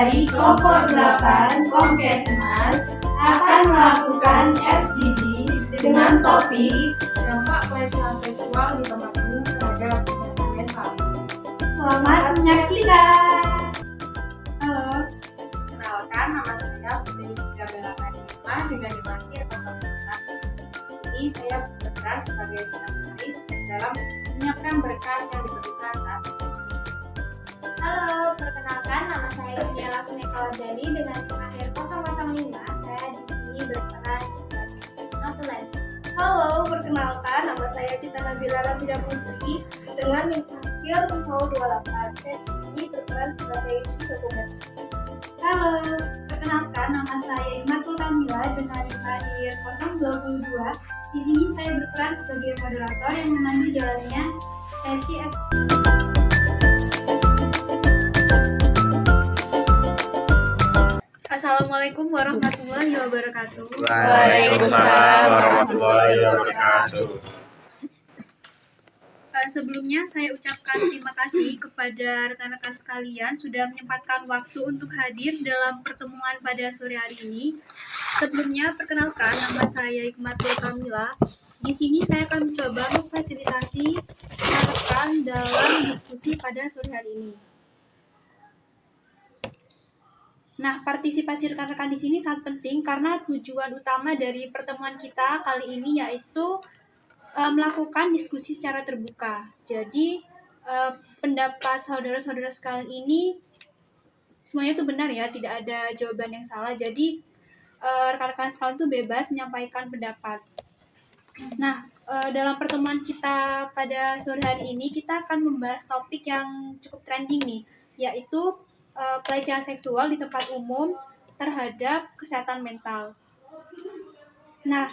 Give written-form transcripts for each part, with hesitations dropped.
dari kelompok 8 Komkesmas akan melakukan FGD dengan topik dampak pelecehan seksual di tempat umum terhadap kesehatan mental. Selamat menyaksikan. Halo, kenalkan nama saya Putri Gabriela Karisma dengan dipanggil 08. Di sini saya berperan sebagai sekretaris dalam menyiapkan berkas yang diperlukan saat ini. Halo, perkenalkan nama saya Diana Sunekawardani dengan akhir 005. Saya di sini berperan sebagai notulensi. Halo, perkenalkan nama saya Cita Nabila Rafida Putri dengan akhir 028. Saya di sini berperan sebagai psikodokumen. Halo, perkenalkan nama saya Imatul Kamila dengan akhir 022. Di sini saya berperan sebagai moderator yang memandu jalannya sesi Assalamualaikum warahmatullahi wabarakatuh. Waalaikumsalam warahmatullahi wabarakatuh. Sebelumnya saya ucapkan terima kasih kepada rekan-rekan sekalian sudah menyempatkan waktu untuk hadir dalam pertemuan pada sore hari ini. Sebelumnya perkenalkan nama saya Hikmatul Kamila. Di sini saya akan mencoba memfasilitasi rekan dalam diskusi pada sore hari ini. Nah, partisipasi rekan-rekan di sini sangat penting karena tujuan utama dari pertemuan kita kali ini yaitu melakukan diskusi secara terbuka. Jadi, pendapat saudara-saudara sekalian ini semuanya itu benar ya, tidak ada jawaban yang salah. Jadi, rekan-rekan sekalian itu bebas menyampaikan pendapat. Nah, dalam pertemuan kita pada sore hari ini, kita akan membahas topik yang cukup trending nih, yaitu pelecehan seksual di tempat umum terhadap kesehatan mental. Nah,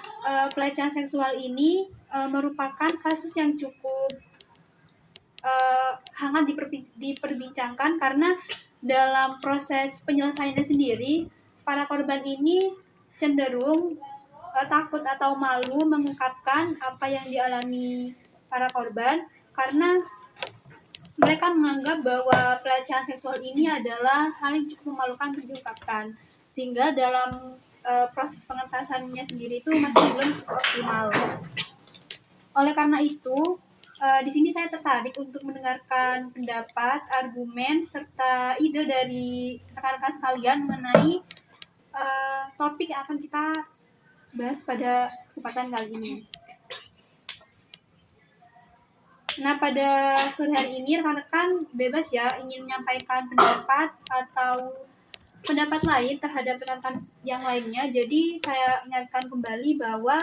pelecehan seksual ini merupakan kasus yang cukup hangat diperbincangkan karena dalam proses penyelesaiannya sendiri, para korban ini cenderung takut atau malu mengungkapkan apa yang dialami para korban karena mereka menganggap bahwa pelecehan seksual ini adalah hal yang cukup memalukan untuk diungkapkan, sehingga dalam proses pengentasannya sendiri itu masih belum optimal. Oleh karena itu, di sini saya tertarik untuk mendengarkan pendapat, argumen, serta ide dari rekan-rekan sekalian mengenai topik yang akan kita bahas pada kesempatan kali ini. Nah, pada sore hari ini rekan-rekan bebas ya ingin menyampaikan pendapat atau pendapat lain terhadap rekan-rekan yang lainnya. Jadi saya ingatkan kembali bahwa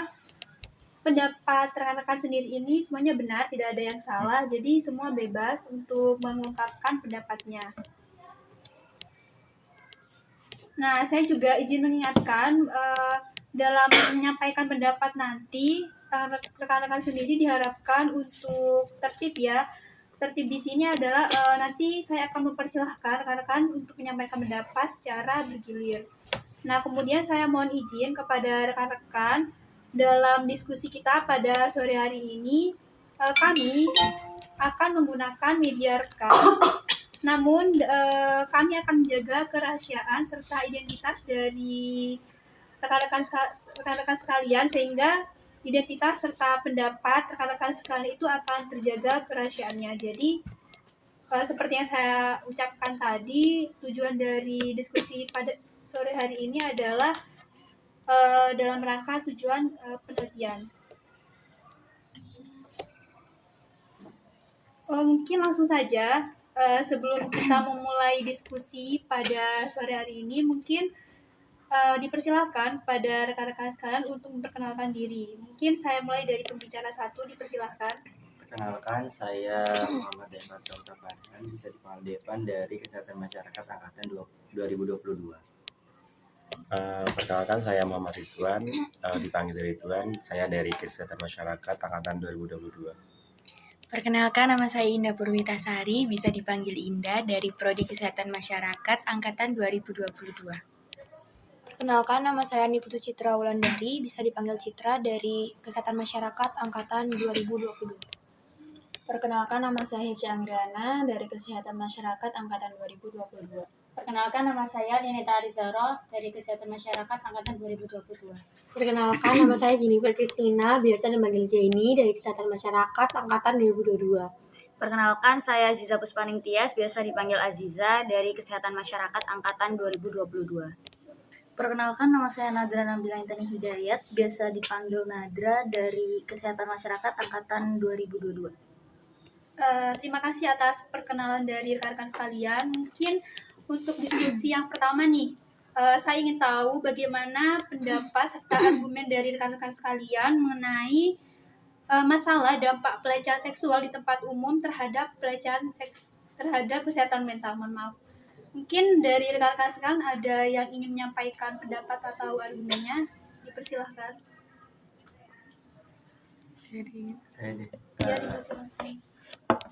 pendapat rekan-rekan sendiri ini semuanya benar, tidak ada yang salah. Jadi semua bebas untuk mengungkapkan pendapatnya. Nah, saya juga izin mengingatkan dalam menyampaikan pendapat nanti rekan-rekan sendiri diharapkan untuk tertib ya. Tertib di sini adalah nanti saya akan mempersilahkan rekan-rekan untuk menyampaikan pendapat secara bergilir. Nah, kemudian saya mohon izin kepada rekan-rekan dalam diskusi kita pada sore hari ini kami akan menggunakan media rekam. Namun kami akan menjaga kerahasiaan serta identitas dari rekan-rekan sekalian sehingga identitas serta pendapat rekan-rekan sekalian itu akan terjaga kerahasiaannya. Jadi seperti yang saya ucapkan tadi, tujuan dari diskusi pada sore hari ini adalah dalam rangka tujuan penelitian. Mungkin langsung saja sebelum kita memulai diskusi pada sore hari ini, mungkin dipersilahkan pada rekan-rekan sekalian untuk memperkenalkan diri. Mungkin saya mulai dari pembicara satu, dipersilahkan. Perkenalkan, saya Muhammad Devan Kampanan, bisa dipanggil Devan dari Kesehatan Masyarakat Angkatan 2022. Perkenalkan, saya Muhammad Ridwan, dipanggil Ridwan, saya dari Kesehatan Masyarakat Angkatan 2022. Perkenalkan, nama saya Indah Purwitasari, bisa dipanggil Indah dari Prodi Kesehatan Masyarakat Angkatan 2022. Perkenalkan, nama saya Niputu Citra Wulandari, bisa dipanggil Citra dari Kesehatan Masyarakat Angkatan 2022. Perkenalkan, nama saya Hece Anggrana dari Kesehatan Masyarakat Angkatan 2022. Perkenalkan, nama saya Lineta Arizaro dari Kesehatan Masyarakat Angkatan 2022. Perkenalkan, nama saya Jennifer Christina, biasa dipanggil Jenny dari Kesehatan Masyarakat Angkatan 2022. Perkenalkan, saya Aziza Puspaning Tias, biasa dipanggil Aziza dari Kesehatan Masyarakat Angkatan 2022. Perkenalkan, nama saya Nadra Nabila Intani Hidayat, biasa dipanggil Nadra dari Kesehatan Masyarakat Angkatan 2022. Terima kasih atas perkenalan dari rekan-rekan sekalian. Mungkin untuk diskusi yang pertama nih, saya ingin tahu bagaimana pendapat serta argumen dari rekan-rekan sekalian mengenai masalah dampak pelecehan seksual di tempat umum terhadap terhadap kesehatan mental. Mohon maaf. Mungkin dari rekan-rekan sekalian ada yang ingin menyampaikan pendapat atau argumennya, dipersilahkan. Saya deh. Ya, dipersilahkan.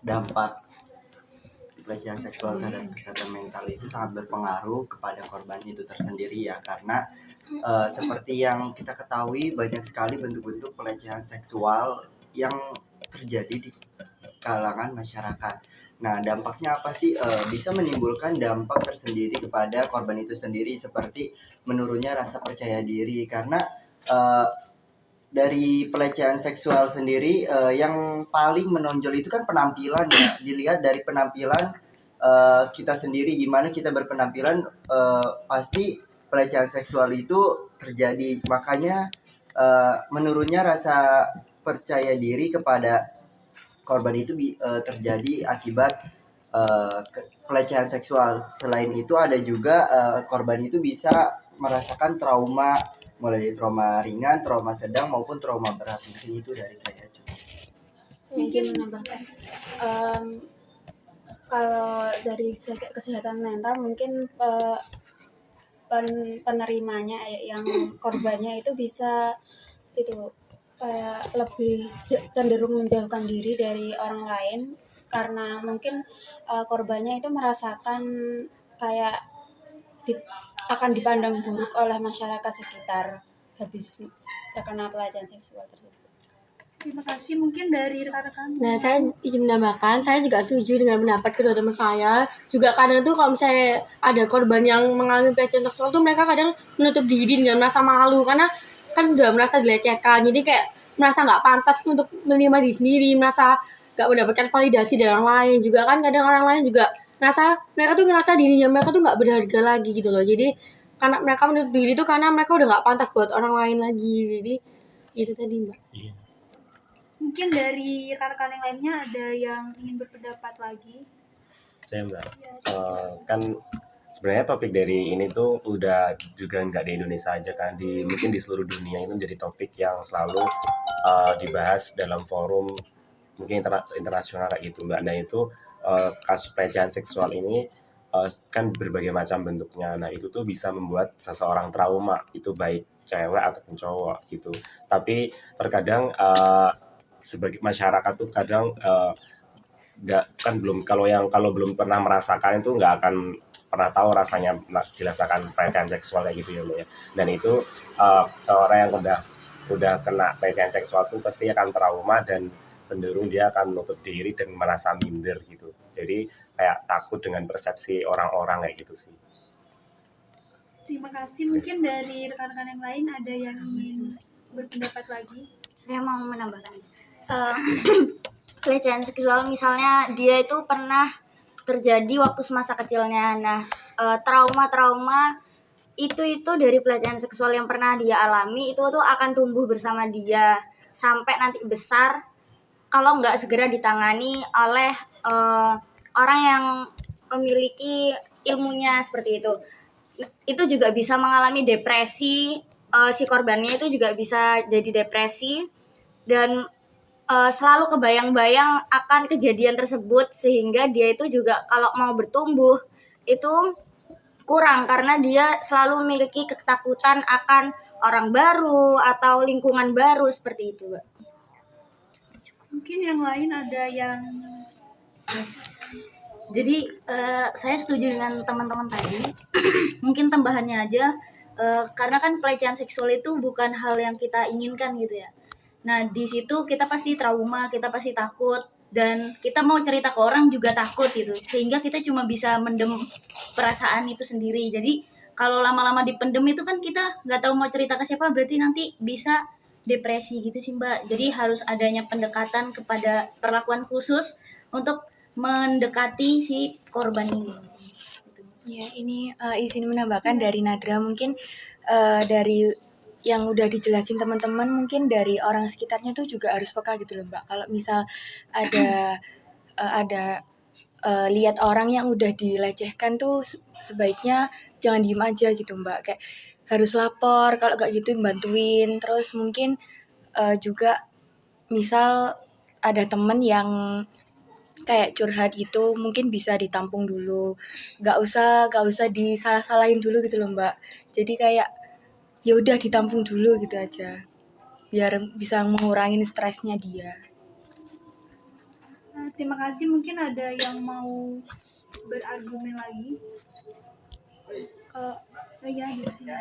Dampak pelecehan seksual terhadap kesehatan mental itu sangat berpengaruh kepada korban itu tersendiri ya, karena seperti yang kita ketahui banyak sekali bentuk-bentuk pelecehan seksual yang terjadi di kalangan masyarakat. Nah, dampaknya apa sih? Bisa menimbulkan dampak tersendiri kepada korban itu sendiri, seperti menurunnya rasa percaya diri, karena dari pelecehan seksual sendiri yang paling menonjol itu kan penampilan ya. Dilihat dari penampilan kita sendiri, gimana kita berpenampilan, pasti pelecehan seksual itu terjadi. Makanya menurunnya rasa percaya diri kepada korban itu terjadi akibat pelecehan seksual. Selain itu ada juga korban itu bisa merasakan trauma, mulai dari trauma ringan, trauma sedang maupun trauma berat. Mungkin itu dari saya. Saya ingin menambahkan, kalau dari kesehatan mental mungkin penerimanya yang korbannya itu bisa lebih cenderung menjauhkan diri dari orang lain, karena mungkin korbannya itu merasakan kayak akan dipandang buruk oleh masyarakat sekitar habis terkena pelecehan seksual tersebut. Terima kasih. Mungkin dari rekan-rekan. Nah, saya izin menambahkan, saya juga setuju dengan pendapat kedua teman saya. Juga kadang tuh kalau misalnya ada korban yang mengalami pelecehan seksual tuh mereka kadang menutup diri dengan merasa malu, karena kan udah merasa dilecehkan. Jadi kayak merasa nggak pantas untuk menerima diri sendiri, merasa nggak mendapatkan validasi dari orang lain. Juga kan kadang orang lain juga mereka tuh ngerasa dirinya mereka tuh nggak berharga lagi gitu loh. Jadi karena mereka menutup diri tuh karena mereka udah nggak pantas buat orang lain lagi. Jadi itu tadi, Mbak. Iya. Mungkin dari rekan-rekan yang lainnya ada yang ingin berpendapat lagi. Saya Mbak, kan sebenarnya topik dari ini tuh udah juga nggak di Indonesia aja kan, mungkin di seluruh dunia itu menjadi topik yang selalu dibahas dalam forum mungkin internasional kayak gitu Mbak. Nah itu kasus pelecehan seksual ini kan berbagai macam bentuknya. Nah itu tuh bisa membuat seseorang trauma, itu baik cewek ataupun cowok gitu. Tapi terkadang sebagai masyarakat tuh kadang kalau belum pernah merasakan itu nggak akan pernah tahu rasanya dirasakan pelecehan seksual kayak gitu ya Mbak ya. Dan itu seorang yang udah kena pelecehan seksual tuh pasti akan trauma dan cenderung dia akan menutup diri dan merasa minder gitu. Jadi kayak takut dengan persepsi orang-orang kayak gitu sih. Terima kasih. Mungkin dari rekan-rekan yang lain ada yang ingin berpendapat lagi. Saya mau menambahkan. Pelecehan seksual misalnya dia itu pernah terjadi waktu semasa kecilnya. Nah, trauma-trauma itu dari pelecehan seksual yang pernah dia alami itu tuh akan tumbuh bersama dia sampai nanti besar kalau nggak segera ditangani oleh orang yang memiliki ilmunya seperti itu. Itu juga bisa mengalami depresi, si korbannya itu juga bisa jadi depresi dan selalu kebayang-bayang akan kejadian tersebut sehingga dia itu juga kalau mau bertumbuh itu kurang karena dia selalu memiliki ketakutan akan orang baru atau lingkungan baru seperti itu, Mbak. Mungkin yang lain ada yang Jadi saya setuju dengan teman-teman tadi. Mungkin tambahannya aja, karena kan pelecehan seksual itu bukan hal yang kita inginkan gitu ya. Nah di situ kita pasti trauma, kita pasti takut, dan kita mau cerita ke orang juga takut gitu, sehingga kita cuma bisa mendem perasaan itu sendiri. Jadi kalau lama-lama dipendem itu kan kita nggak tahu mau cerita ke siapa, berarti nanti bisa depresi gitu sih Mbak. Jadi harus adanya pendekatan kepada perlakuan khusus untuk mendekati si korban ini. Ya, ini izin menambahkan dari Nadra, mungkin dari yang udah dijelasin teman-teman, mungkin dari orang sekitarnya tuh juga harus peka gitu loh Mbak. Kalau misal ada lihat orang yang udah dilecehkan tuh sebaiknya jangan diem aja gitu Mbak. Kayak harus lapor, kalau gak gitu bantuin. Terus mungkin juga misal ada temen yang kayak curhat gitu, mungkin bisa ditampung dulu, gak usah disalah-salahin dulu gitu loh Mbak. Jadi kayak ya udah ditampung dulu gitu aja, biar bisa mengurangin stresnya dia. Terima kasih. Mungkin ada yang mau berargumen lagi? Ya, di sini.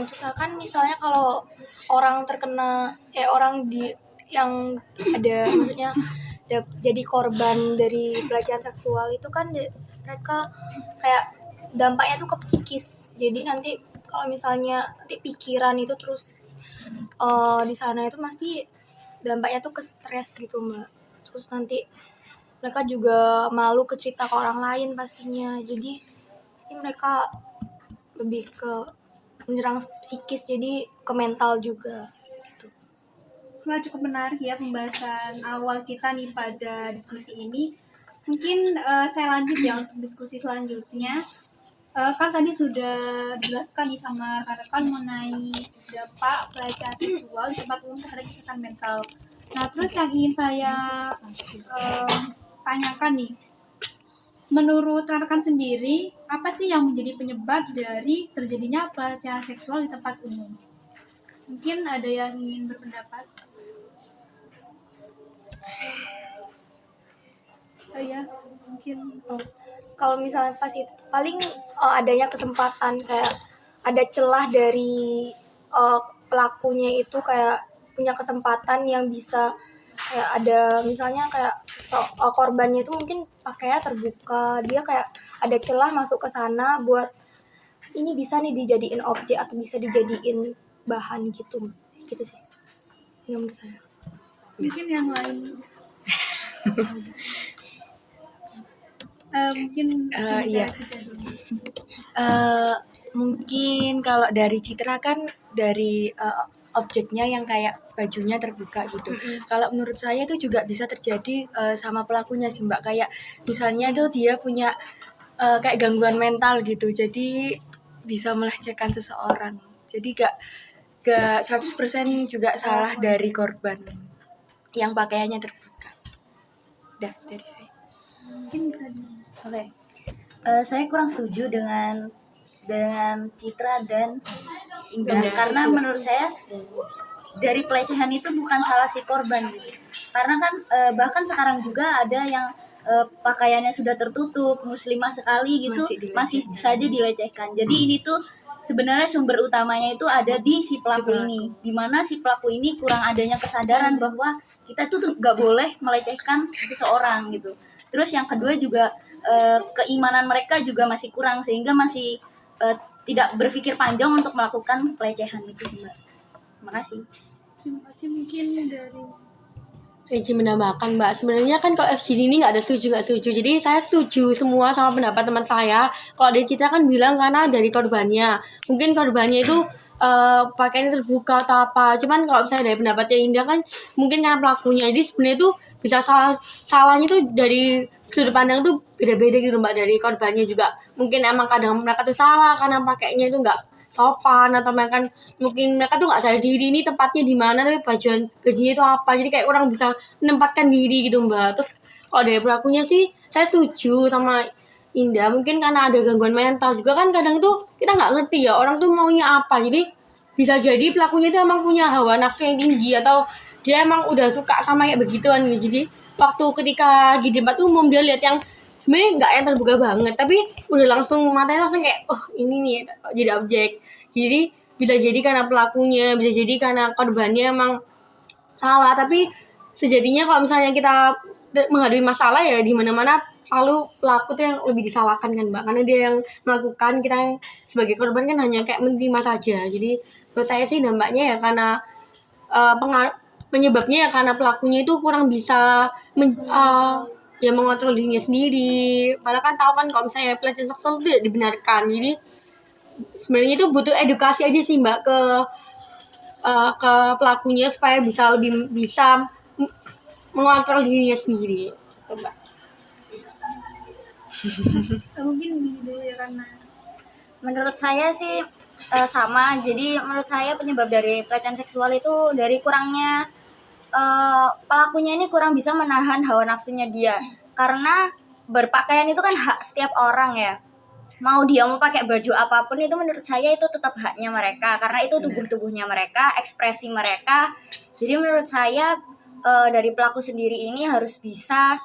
Misalkan misalnya kalau orang terkena orang yang ada maksudnya jadi korban dari pelecehan seksual itu kan mereka kayak dampaknya tuh ke psikis. Jadi nanti kalau misalnya nanti pikiran itu terus di sana itu pasti dampaknya tuh ke stres gitu Mbak. Terus nanti mereka juga malu ke cerita ke orang lain pastinya. Jadi pasti mereka lebih ke menyerang psikis, jadi ke mental juga gitu. Wah, cukup menarik ya pembahasan awal kita nih pada diskusi ini. Mungkin saya lanjut ya untuk diskusi selanjutnya. Kan tadi sudah dijelaskan nih sama rekan-rekan mengenai dampak pelecehan seksual di tempat umum terhadap kesehatan mental. Nah, terus yang ingin saya tanyakan nih, menurut rekan-rekan sendiri, apa sih yang menjadi penyebab dari terjadinya pelecehan seksual di tempat umum? Mungkin ada yang ingin berpendapat? Ya, mungkin. Kalau misalnya pas itu paling adanya kesempatan, kayak ada celah dari pelakunya itu kayak punya kesempatan yang bisa kayak ada misalnya kayak korbannya itu mungkin pakainya terbuka, dia kayak ada celah masuk ke sana buat ini bisa nih dijadiin objek atau bisa dijadiin bahan gitu sih menurut saya. Mungkin yang lain. Mungkin iya. Mungkin kalau dari Citra kan dari objeknya yang kayak bajunya terbuka gitu. Kalau menurut saya itu juga bisa terjadi sama pelakunya sih Mbak. Kayak misalnya tuh dia punya kayak gangguan mental gitu. Jadi bisa melecehkan seseorang. Jadi gak 100% juga salah dari korban yang pakaiannya terbuka. Udah dari saya. Mungkin bisa Oke. Saya kurang setuju dengan Citra dan Indah, karena menurut saya dari pelecehan itu bukan salah si korban gitu. Karena kan bahkan sekarang juga ada yang pakaiannya sudah tertutup, muslimah sekali gitu, masih saja dilecehkan. Jadi ini tuh sebenarnya sumber utamanya itu ada di si pelaku ini, dimana si pelaku ini kurang adanya kesadaran bahwa kita tuh nggak boleh melecehkan seseorang gitu. Terus yang kedua juga keimanan mereka juga masih kurang, sehingga masih tidak berpikir panjang untuk melakukan pelecehan itu Mbak. Terima kasih. Terima kasih. Mungkin dari izin menambahkan Mbak, sebenarnya kan kalau FGD ini nggak ada setuju nggak setuju, jadi saya setuju semua sama pendapat teman saya. Kalau dari Citra kan bilang karena dari korbannya, mungkin korbannya itu pakaiannya terbuka atau apa, cuman kalau misalnya dari pendapatnya Indah kan mungkin karena pelakunya, jadi sebenarnya itu bisa salahnya tuh dari sudut pandang tuh beda-beda gitu Mbak. Dari korbannya juga mungkin emang kadang mereka tuh salah karena pakainya itu nggak sopan, atau mungkin mereka tuh nggak sadar diri ini tempatnya di mana, tapi bajunya itu apa, jadi kayak orang bisa menempatkan diri gitu Mbak. Terus kalau dari pelakunya sih saya setuju sama Indah, mungkin karena ada gangguan mental juga kan, kadang itu kita nggak ngerti ya orang tuh maunya apa, jadi bisa jadi pelakunya itu emang punya hawa nafsu yang tinggi, atau dia emang udah suka sama kayak begituan gitu. Jadi waktu ketika di tempat umum dia lihat yang sebenarnya nggak yang terbuka banget, tapi udah langsung matanya langsung kayak ini nih jadi objek. Jadi bisa jadi karena pelakunya, bisa jadi karena korbannya emang salah, tapi sejatinya kalau misalnya kita menghadapi masalah ya di mana-mana selalu pelaku tuh yang lebih disalahkan kan Mbak, karena dia yang melakukan, kita yang sebagai korban kan hanya kayak menerima saja. Jadi menurut saya sih dampaknya ya karena penyebabnya ya karena pelakunya itu kurang bisa ya mengontrol dirinya sendiri. Padahal kan tahu kan kalau misalnya pelecehan seksual itu tidak dibenarkan. Jadi sebenarnya itu butuh edukasi aja sih Mbak ke pelakunya supaya bisa lebih bisa mengontrol dirinya sendiri. Mbak. Mungkin ini dulu ya, karena Menurut saya sih sama. Jadi menurut saya penyebab dari pelecehan seksual itu dari kurangnya pelakunya ini kurang bisa menahan hawa nafsunya dia. Karena berpakaian itu kan hak setiap orang ya. Mau dia mau pakai baju apapun itu menurut saya itu tetap haknya mereka. Karena itu tubuh-tubuhnya mereka, ekspresi mereka. Jadi menurut saya dari pelaku sendiri ini harus bisa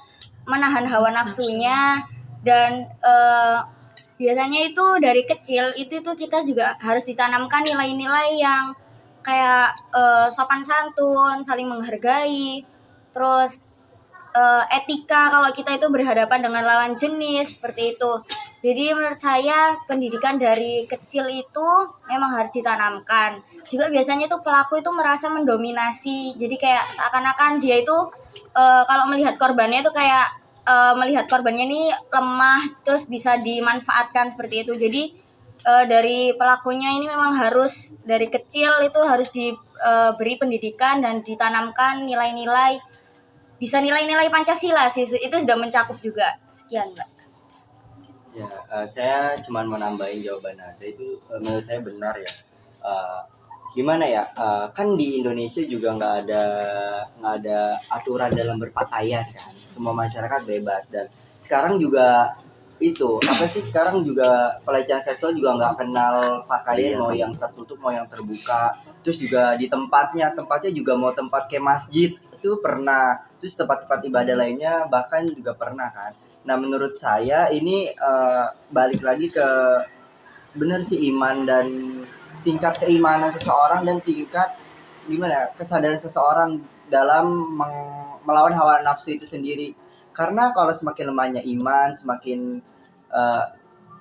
menahan hawa nafsunya. Dan biasanya itu dari kecil itu kita juga harus ditanamkan nilai-nilai yang kayak sopan santun, saling menghargai, terus etika kalau kita itu berhadapan dengan lawan jenis seperti itu. Jadi menurut saya pendidikan dari kecil itu memang harus ditanamkan. Juga biasanya itu pelaku itu merasa mendominasi. Jadi kayak seakan-akan dia itu kalau melihat korbannya itu kayak melihat korbannya ini lemah, terus bisa dimanfaatkan seperti itu. Jadi dari pelakunya ini memang harus dari kecil itu harus diberi pendidikan dan ditanamkan nilai-nilai, bisa nilai-nilai Pancasila sih, itu sudah mencakup juga. Sekian Mbak. Ya, saya cuma mau nambahin jawaban Nada itu menurut saya benar ya. Gimana ya? Kan di Indonesia juga nggak ada aturan dalam berpakaian kan. Semua masyarakat bebas dan sekarang juga itu apa sih sekarang juga pelecehan seksual juga nggak kenal pakaian mau yang tertutup mau yang terbuka. Terus juga di tempatnya juga mau tempat kayak masjid itu pernah. Terus tempat-tempat ibadah lainnya bahkan juga pernah kan. Nah menurut saya ini balik lagi ke benar sih iman dan tingkat keimanan seseorang dan tingkat gimana kesadaran seseorang dalam melawan hawa nafsu itu sendiri. Karena kalau semakin lemahnya iman, semakin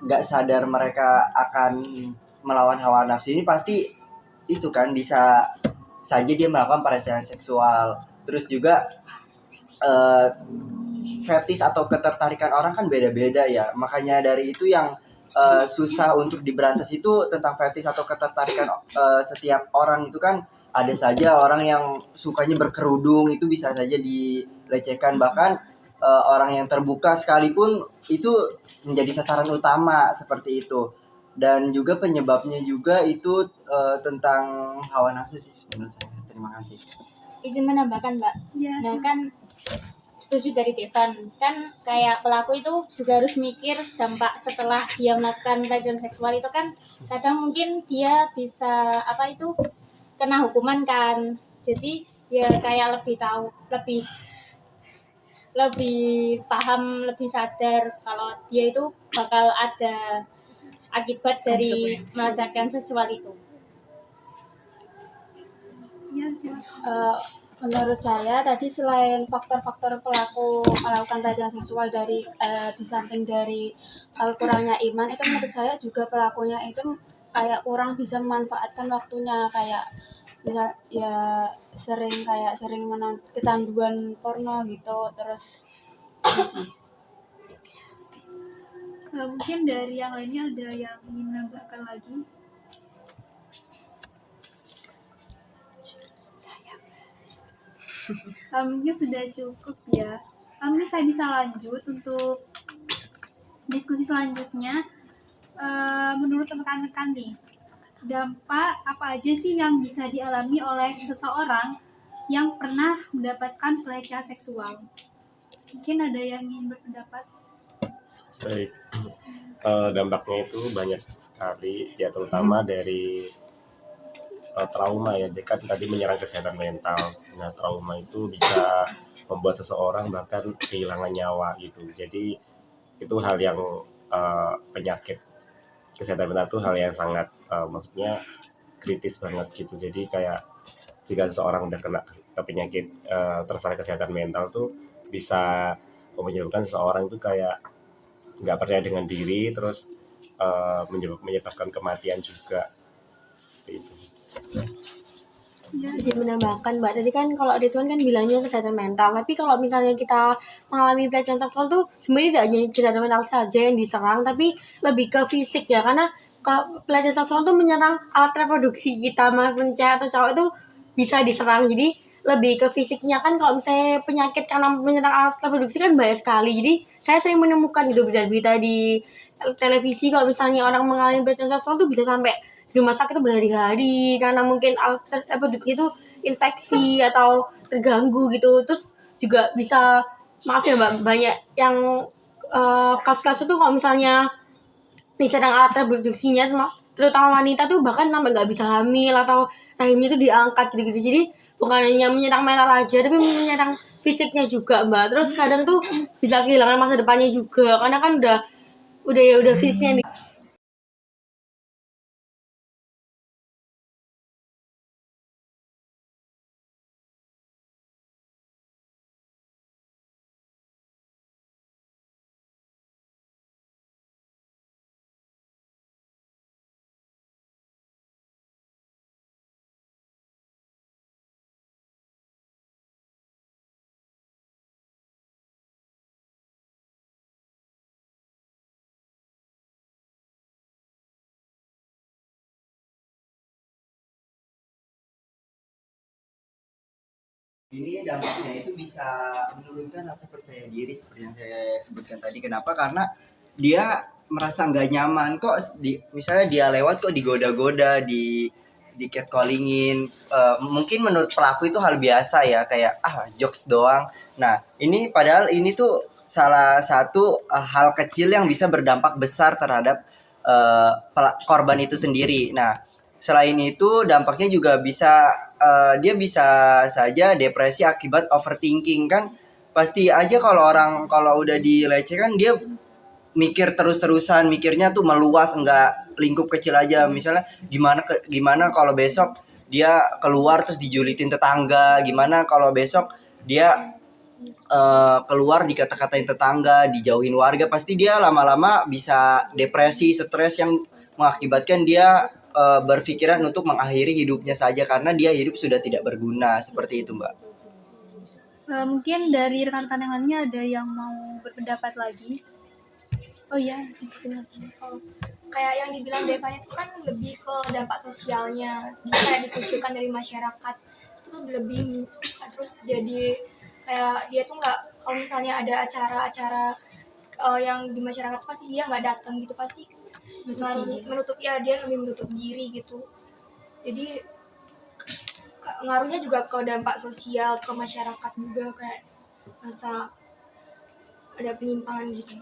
gak sadar mereka akan melawan hawa nafsu ini pasti itu kan bisa saja dia melakukan pelecehan seksual. Terus juga fetis atau ketertarikan orang kan beda-beda ya. Makanya dari itu yang susah untuk diberantas itu tentang fetis atau ketertarikan setiap orang itu kan ada saja orang yang sukanya berkerudung itu bisa saja dilecehkan, bahkan orang yang terbuka sekalipun itu menjadi sasaran utama seperti itu. Dan juga penyebabnya juga itu tentang hawa nafsu sih menurut saya. Terima kasih. Izin menambahkan Mbak. Ya, Nah kan setuju dari Devan, kan kayak pelaku itu juga harus mikir dampak setelah dia melakukan pelecehan seksual itu kan kadang mungkin dia bisa kena hukuman kan. Jadi ya kayak lebih tahu, lebih paham, lebih sadar kalau dia itu bakal ada akibat dari pelecehan seksual itu. ya silakan. Menurut saya tadi selain faktor-faktor pelaku melakukan pelecehan seksual dari di samping dari kurangnya iman, itu menurut saya juga pelakunya itu kayak kurang bisa memanfaatkan waktunya, kayak bisa ya sering kecanduan porno gitu. Terus itu sih. Mungkin dari yang lainnya ada yang ingin menambahkan lagi? Mungkin sudah cukup ya. Mungkin saya bisa lanjut untuk diskusi selanjutnya. Menurut rekan-rekan nih, dampak apa aja sih yang bisa dialami oleh seseorang yang pernah mendapatkan pelecehan seksual? Mungkin ada yang ingin berpendapat? Baik, dampaknya itu banyak sekali ya, terutama dari trauma ya, kan tadi menyerang kesehatan mental. Nah trauma itu bisa membuat seseorang bahkan kehilangan nyawa gitu. Jadi itu hal yang penyakit kesehatan mental itu hal yang sangat maksudnya kritis banget gitu. Jadi kayak jika seseorang udah kena penyakit tersangka kesehatan mental tuh bisa menyebabkan seseorang itu kayak nggak percaya dengan diri, terus menyebabkan kematian juga seperti itu. Izin menambahkan Mbak, tadi kan kalau Ridwan kan bilangnya kesehatan mental, tapi kalau misalnya kita mengalami pelecehan seksual tuh sebenarnya tidak hanya kesehatan mental saja yang diserang, tapi lebih ke fisik ya, karena pelecehan seksual tuh menyerang alat reproduksi kita, maupun cewek atau cowok itu bisa diserang, jadi lebih ke fisiknya kan. Kalau misalnya penyakit karena menyerang alat reproduksi kan banyak sekali, jadi saya sering menemukan gitu berita-berita di televisi kalau misalnya orang mengalami pelecehan seksual tuh bisa sampai di rumah sakit itu berhari-hari karena mungkin alat reproduksi itu infeksi atau terganggu gitu. Terus juga bisa, maaf ya Mbak, banyak yang kasus-kasus tuh kalau misalnya diserang alat reproduksinya, terutama wanita tuh bahkan sampai nggak bisa hamil atau rahimnya tuh diangkat gitu-gitu. Jadi bukan hanya menyerang mental aja, tapi menyerang fisiknya juga Mbak. Terus kadang tuh bisa kehilangan masa depannya juga karena kan udah fisiknya Ini dampaknya itu bisa menurunkan rasa percaya diri seperti yang saya sebutkan tadi. Kenapa? Karena dia merasa nggak nyaman kok, misalnya dia lewat kok digoda-goda, di catcallingin. Mungkin menurut pelaku itu hal biasa ya, kayak jokes doang. Nah ini padahal ini tuh salah satu hal kecil yang bisa berdampak besar terhadap korban itu sendiri. Nah selain itu dampaknya juga bisa dia bisa saja depresi akibat overthinking. Kan pasti aja kalau udah dilecehkan dia mikir terus-terusan, mikirnya tuh meluas, enggak lingkup kecil aja. Misalnya gimana kalau besok dia keluar terus dijulitin tetangga, gimana kalau besok dia keluar dikata-katain tetangga, dijauhin warga. Pasti dia lama-lama bisa depresi, stres yang mengakibatkan dia berpikiran untuk mengakhiri hidupnya saja karena dia hidup sudah tidak berguna. Seperti itu Mbak. Mungkin dari rekan-rekan yang lainnya ada yang mau berpendapat lagi. Oh iya, Kayak yang dibilang Devan itu kan lebih ke dampak sosialnya, kayak dikucilkan dari masyarakat itu tuh lebih, terus jadi kayak dia tuh nggak, kalau misalnya ada acara-acara yang di masyarakat pasti dia nggak datang gitu, pasti dia lebih menutup diri gitu. Jadi ngaruhnya juga ke dampak sosial, ke masyarakat juga, kayak rasa ada penyimpangan gitu.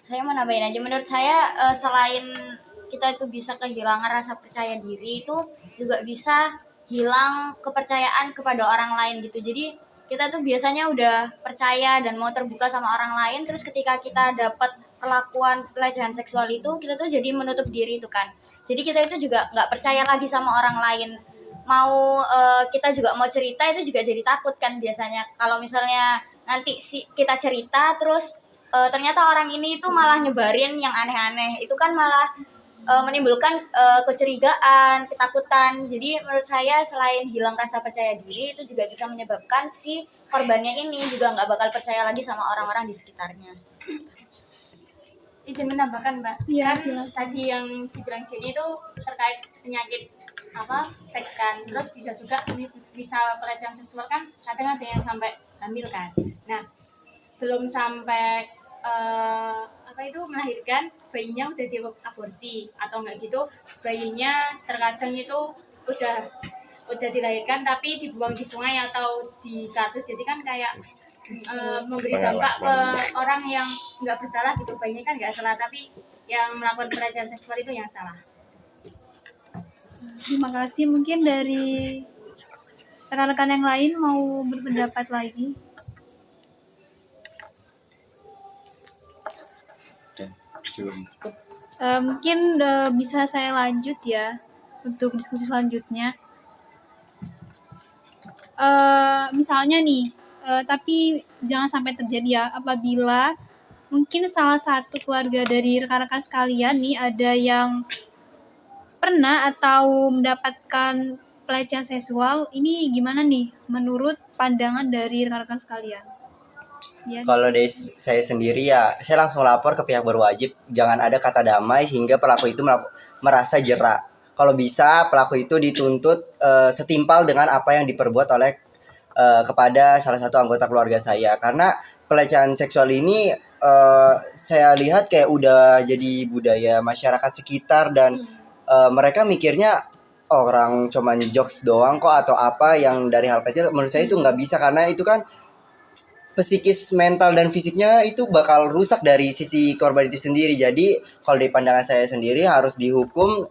Saya mau nambahin aja, menurut saya selain kita itu bisa kehilangan rasa percaya diri, itu juga bisa hilang kepercayaan kepada orang lain gitu. Jadi kita tuh biasanya udah percaya dan mau terbuka sama orang lain, terus ketika kita dapat perlakuan pelecehan seksual itu, kita tuh jadi menutup diri itu kan. Jadi kita itu juga nggak percaya lagi sama orang lain. Mau kita juga mau cerita itu juga jadi takut kan biasanya. Kalau misalnya nanti kita cerita terus ternyata orang ini itu malah nyebarin yang aneh-aneh, itu kan malah menimbulkan kecurigaan, ketakutan. Jadi menurut saya selain hilang rasa percaya diri, itu juga bisa menyebabkan si korbannya ini juga nggak bakal percaya lagi sama orang-orang di sekitarnya. Izin menambahkan Mbak, Iya, kan tadi yang dibilang Jenny itu terkait penyakit seks kan, terus bisa juga misal pelecehan seksual kan kadang ada yang sampai hamil kan. Nah belum sampai melahirkan, bayinya udah diaborsi atau enggak gitu, bayinya terkadang itu udah dilahirkan tapi dibuang di sungai atau di kardus, jadi kan kayak memberi dampak ke orang yang nggak bersalah gitu. Bayinya kan nggak salah, tapi yang melakukan pelecehan seksual itu yang salah. Terima kasih. Mungkin dari rekan-rekan yang lain mau berpendapat lagi. Mungkin bisa saya lanjut ya untuk diskusi selanjutnya. Misalnya nih, tapi jangan sampai terjadi ya apabila mungkin salah satu keluarga dari rekan-rekan sekalian nih ada yang pernah atau mendapatkan pelecehan seksual. Ini gimana nih menurut pandangan dari rekan-rekan sekalian? Ya. Kalau dari saya sendiri ya, saya langsung lapor ke pihak berwajib. Jangan ada kata damai hingga pelaku itu merasa jera. Kalau bisa pelaku itu dituntut setimpal dengan apa yang diperbuat oleh kepada salah satu anggota keluarga saya. Karena pelecehan seksual ini saya lihat kayak udah jadi budaya masyarakat sekitar dan mereka mikirnya orang cuman jokes doang kok atau apa yang dari hal kecil. Menurut saya itu nggak bisa, karena itu kan psikis, mental dan fisiknya itu bakal rusak dari sisi korban itu sendiri. Jadi kalau di pandangan saya sendiri harus dihukum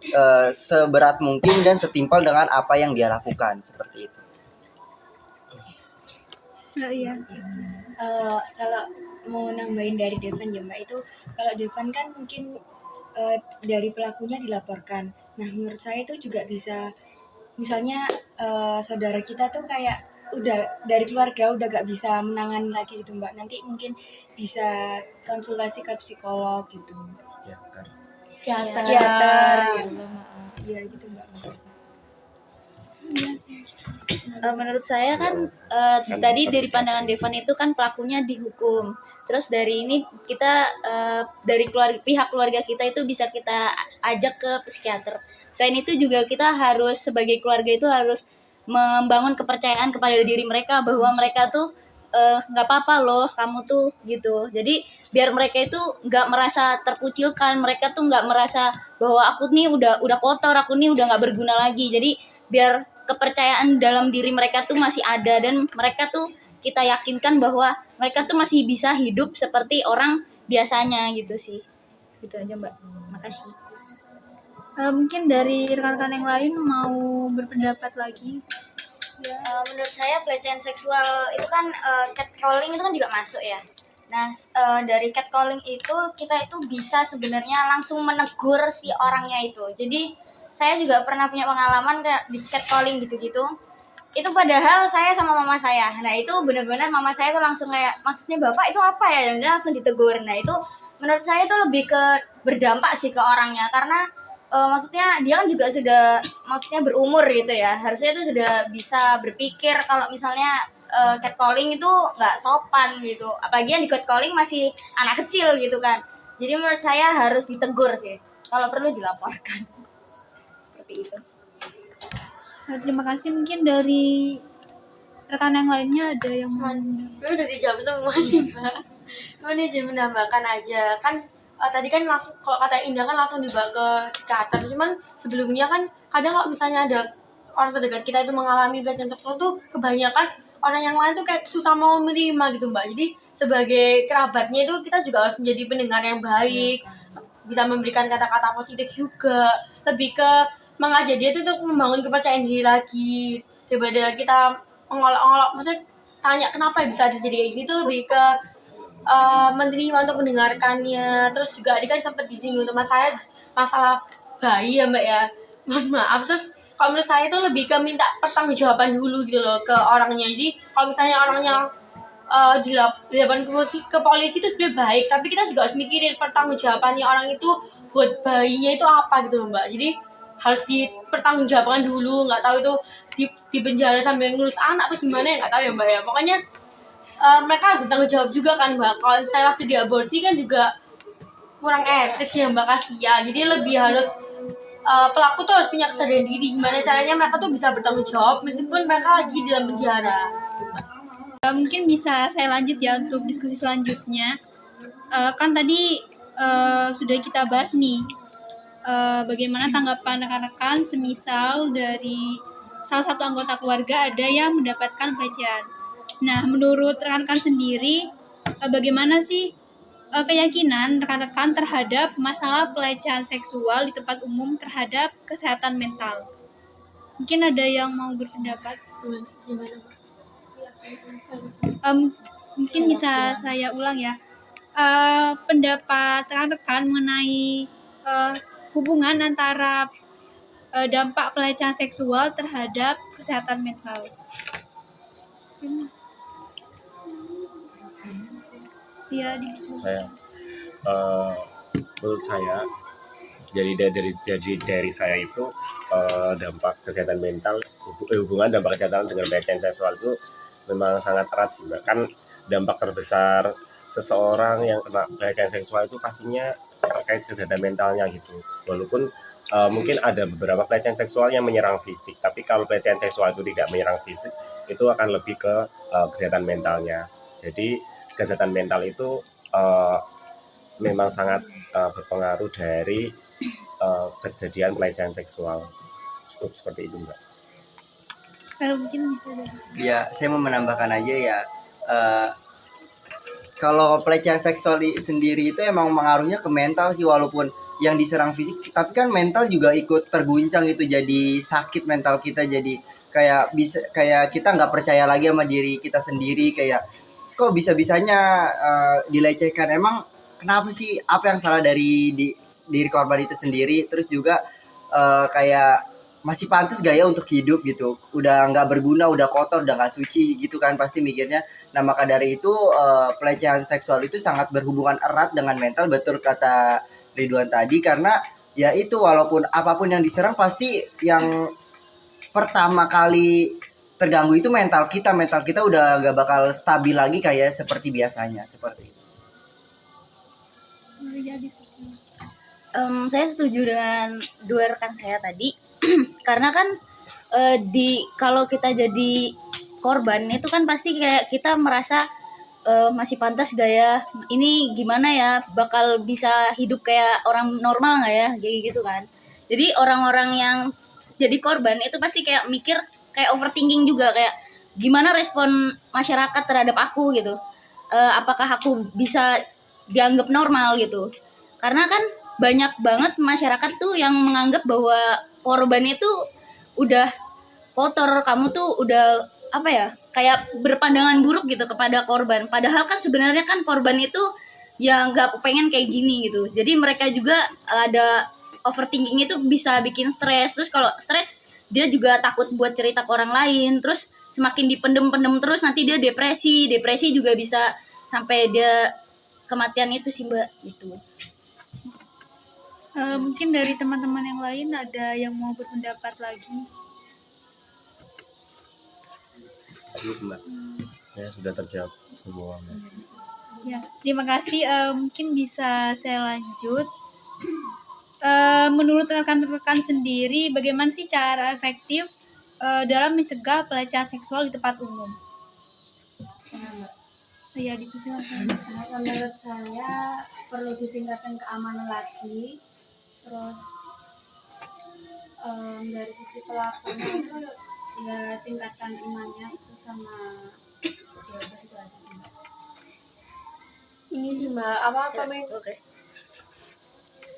seberat mungkin dan setimpal dengan apa yang dia lakukan, seperti itu. Iya. Kalau mau nambahin dari Devan ya Mbak, itu kalau Devan kan mungkin dari pelakunya dilaporkan. Nah menurut saya itu juga bisa, misalnya saudara kita tuh kayak udah dari keluarga udah gak bisa menangani lagi gitu Mbak, nanti mungkin bisa konsultasi ke psikolog gitu, psikiater ya Allah maaf ya gitu Mbak. Menurut saya kan tadi dari pandangan Devan itu kan pelakunya dihukum. Terus dari ini kita dari pihak keluarga kita itu bisa kita ajak ke psikiater. Selain itu juga kita harus sebagai keluarga itu harus membangun kepercayaan kepada diri mereka bahwa mereka tuh nggak apa-apa loh kamu tuh gitu. Jadi biar mereka itu nggak merasa terkucilkan, mereka tuh nggak merasa bahwa aku nih udah kotor, aku nih udah nggak berguna lagi. Jadi biar kepercayaan dalam diri mereka tuh masih ada dan mereka tuh kita yakinkan bahwa mereka tuh masih bisa hidup seperti orang biasanya gitu sih. Gitu aja Mbak. Makasih. Mungkin dari rekan-rekan yang lain mau berpendapat lagi? Ya, menurut saya pelecehan seksual itu kan catcalling itu kan juga masuk ya. Nah dari catcalling itu kita itu bisa sebenarnya langsung menegur si orangnya itu. Jadi saya juga pernah punya pengalaman kayak di catcalling gitu-gitu. Itu padahal saya sama mama saya. Nah itu benar-benar mama saya tuh langsung kayak, maksudnya bapak itu apa ya? Dan dia langsung ditegur. Nah itu menurut saya itu lebih ke berdampak sih ke orangnya, karena maksudnya dia kan juga sudah maksudnya berumur gitu ya, harusnya itu sudah bisa berpikir kalau misalnya catcalling itu nggak sopan gitu, apalagi yang di catcalling masih anak kecil gitu kan. Jadi menurut saya harus ditegur sih, kalau perlu dilaporkan seperti itu. Nah, terima kasih. Mungkin dari rekan yang lainnya ada yang mau? Udah dijawab semua nih Mbak. Ini cuma menambahkan aja kan. Tadi kan langsung, kalau kata Indah kan langsung dibawa ke psikiater. Cuman sebelumnya kan kadang kalau misalnya ada orang terdekat kita itu mengalami pelecehan seksual tuh kebanyakan orang yang lain tuh kayak susah mau menerima gitu Mbak. Jadi sebagai kerabatnya itu kita juga harus menjadi pendengar yang baik, bisa memberikan kata-kata positif juga, lebih ke mengajak dia itu untuk membangun kepercayaan diri lagi daripada kita mengolok-olok. Maksudnya tanya kenapa bisa terjadi kayak gini tuh lebih ke menerima untuk mendengarkannya. Terus juga tadi kan sempat disinggung teman saya masalah bayi ya Mbak ya, mohon maaf. Terus kalau menurut saya itu lebih ke minta pertanggungjawaban dulu gitu loh ke orangnya. Jadi kalau misalnya orangnya dilaporkan ke polisi itu sebenarnya baik, tapi kita juga harus mikirin pertanggungjawabannya orang itu buat bayinya itu apa gitu loh Mbak. Jadi harus dipertanggungjawabkan dulu, nggak tahu itu di penjara sambil ngurus anak atau gimana ya, nggak tahu ya Mbak ya. Pokoknya mereka harus bertanggung jawab juga kan Mbak. Kalau saya langsung diaborsi kan juga kurang etis ya Mbak, kasihan. Jadi lebih harus pelaku tuh harus punya kesadaran diri gimana caranya mereka tuh bisa bertanggung jawab meskipun mereka lagi di dalam penjara. Mungkin bisa saya lanjut ya untuk diskusi selanjutnya. Kan tadi sudah kita bahas nih bagaimana tanggapan rekan-rekan semisal dari salah satu anggota keluarga ada yang mendapatkan pelecehan. Nah, menurut rekan-rekan sendiri, bagaimana sih keyakinan rekan-rekan terhadap masalah pelecehan seksual di tempat umum terhadap kesehatan mental? Mungkin ada yang mau berpendapat? Mungkin bisa saya ulang ya. Pendapat rekan-rekan mengenai hubungan antara dampak pelecehan seksual terhadap kesehatan mental. Iya, bisa. Menurut saya dari saya itu dampak kesehatan mental, hubungan dampak kesehatan dengan pelecehan seksual itu memang sangat erat sih Mbak. Kan dampak terbesar seseorang yang kena pelecehan seksual itu pastinya terkait kesehatan mentalnya gitu. Walaupun mungkin ada beberapa pelecehan seksual yang menyerang fisik, tapi kalau pelecehan seksual itu tidak menyerang fisik, itu akan lebih ke kesehatan mentalnya. Jadi kesehatan mental itu memang sangat berpengaruh dari kejadian pelecehan seksual. Cukup seperti itu Mbak. Mungkin bisa jadi. Ya, saya mau menambahkan aja ya. Kalau pelecehan seksual sendiri itu emang mengaruhnya ke mental sih, walaupun yang diserang fisik, tapi kan mental juga ikut terguncang itu, jadi sakit mental kita, jadi kayak kita nggak percaya lagi sama diri kita sendiri, kayak kok bisa-bisanya dilecehkan, emang kenapa sih, apa yang salah dari diri korban itu sendiri, terus juga kayak masih pantas gak ya untuk hidup gitu, udah nggak berguna, udah kotor, udah nggak suci gitu kan pasti mikirnya. Nah maka dari itu pelecehan seksual itu sangat berhubungan erat dengan mental, betul kata Ridwan tadi, karena ya itu walaupun apapun yang diserang pasti yang pertama kali terganggu itu mental kita udah nggak bakal stabil lagi kayak seperti biasanya, seperti itu. Saya setuju dengan dua rekan saya tadi karena kan kalau kita jadi korban itu kan pasti kayak kita merasa masih pantas gak ya, ini gimana ya, bakal bisa hidup kayak orang normal gak ya, kayak gitu kan. Jadi orang-orang yang jadi korban itu pasti kayak mikir, kayak overthinking juga, kayak gimana respon masyarakat terhadap aku gitu, apakah aku bisa dianggap normal gitu. Karena kan banyak banget masyarakat tuh yang menganggap bahwa korban itu udah kotor, kamu tuh udah apa ya, kayak berpandangan buruk gitu kepada korban. Padahal kan sebenarnya kan korban itu ya nggak pengen kayak gini gitu. Jadi mereka juga ada overthinking, itu bisa bikin stres. Terus kalau stres dia juga takut buat cerita ke orang lain. Terus semakin dipendem-pendem terus nanti dia depresi. Depresi juga bisa sampai dia kematian itu sih Mbak gitu. Mungkin dari teman-teman yang lain ada yang mau berpendapat lagi. Mbak, ya sudah terjawab semua Mbak. Ya, terima kasih. Mungkin bisa saya lanjut. Menurut rekan-rekan sendiri, bagaimana sih cara efektif dalam mencegah pelecehan seksual di tempat umum? Ya, dipersilakan. Menurut saya perlu ditingkatkan keamanan lagi. Terus dari sisi pelakunya itu ya tingkatkan imannya itu sama ya itu aja sih Mbak. Ini sih Mbak,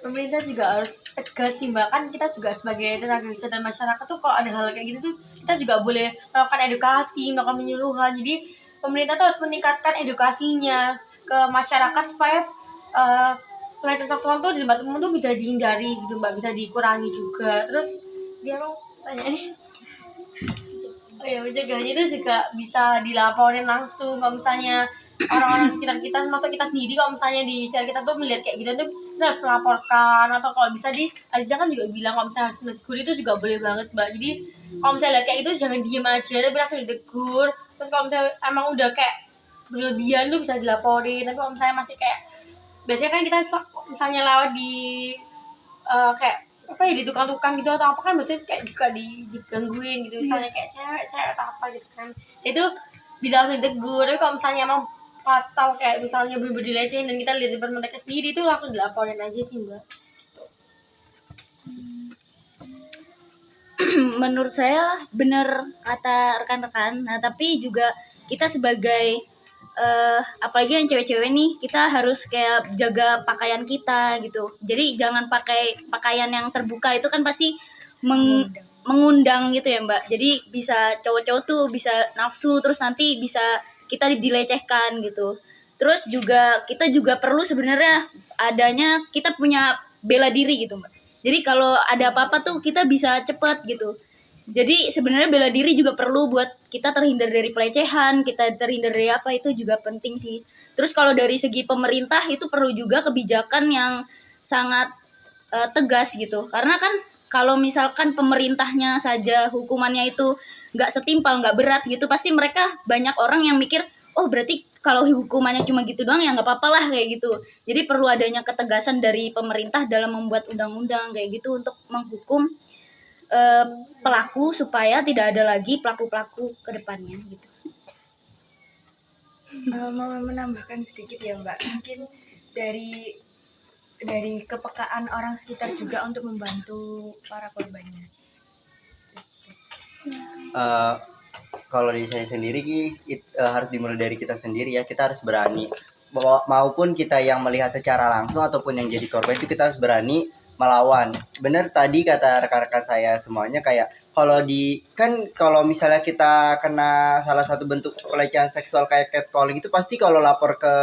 pemerintah juga harus tegas sih Mbak. Kan kita juga sebagai tenaga kesehatan masyarakat tuh kalau ada hal kayak gitu tuh kita juga boleh melakukan edukasi, melakukan penyuluhan. Jadi pemerintah tuh harus meningkatkan edukasinya ke masyarakat supaya pelecehan seksual tuh di tempat umum tuh bisa dihindari gitu Mbak, bisa dikurangi juga. Terus dia mau tanya nih, mencegahnya itu juga bisa dilaporin langsung kalau misalnya orang-orang sekitar kita, termasuk kita sendiri, kalau misalnya di sekitar kita tuh melihat kayak gitu tuh kita harus melaporkan, atau kalau bisa di Aziza kan juga bilang kalau misalnya harus menegur, itu juga boleh banget Mbak. Jadi kalau misalnya lihat kayak itu jangan diem aja, tapi langsung ditegur. Terus kalau misalnya emang udah kayak berlebihan tuh bisa dilaporin. Tapi kalau misalnya masih kayak, biasanya kan kita misalnya lewat di kayak apa ya, di tukang-tukang gitu atau apa kan biasanya kayak juga digangguin gitu, misalnya kayak cewek atau apa gitu kan, itu bisa langsung ditegur. Tapi kalau misalnya emang fatal kayak misalnya bener-bener dilecehin dan kita lihat di depan mereka sendiri, itu langsung dilaporin aja sih Mbak. Menurut saya benar kata rekan-rekan. Nah tapi juga kita sebagai apalagi yang cewek-cewek nih, kita harus kayak jaga pakaian kita gitu. Jadi jangan pakai pakaian yang terbuka, itu kan pasti mengundang gitu ya Mbak. Jadi bisa cowok-cowok tuh bisa nafsu, terus nanti bisa kita dilecehkan gitu. Terus juga kita juga perlu sebenarnya adanya, kita punya bela diri gitu Mbak. Jadi kalau ada apa-apa tuh kita bisa cepet gitu. Jadi sebenarnya bela diri juga perlu buat kita terhindar dari pelecehan, kita terhindar dari apa, itu juga penting sih. Terus kalau dari segi pemerintah itu perlu juga kebijakan yang sangat tegas gitu. Karena kan kalau misalkan pemerintahnya saja hukumannya itu nggak setimpal, nggak berat gitu, pasti mereka banyak orang yang mikir, oh berarti kalau hukumannya cuma gitu doang ya nggak apa-apa lah kayak gitu. Jadi perlu adanya ketegasan dari pemerintah dalam membuat undang-undang kayak gitu untuk menghukum pelaku supaya tidak ada lagi pelaku-pelaku ke depannya gitu. Mau menambahkan sedikit ya Mbak, mungkin dari kepekaan orang sekitar juga untuk membantu para korbannya. Kalau dari saya sendiri harus dimulai dari kita sendiri ya. Kita harus berani, maupun kita yang melihat secara langsung ataupun yang jadi korban itu kita harus berani melawan. Benar tadi kata rekan-rekan saya semuanya, kayak kalau misalnya kita kena salah satu bentuk pelecehan seksual kayak catcalling itu pasti kalau lapor ke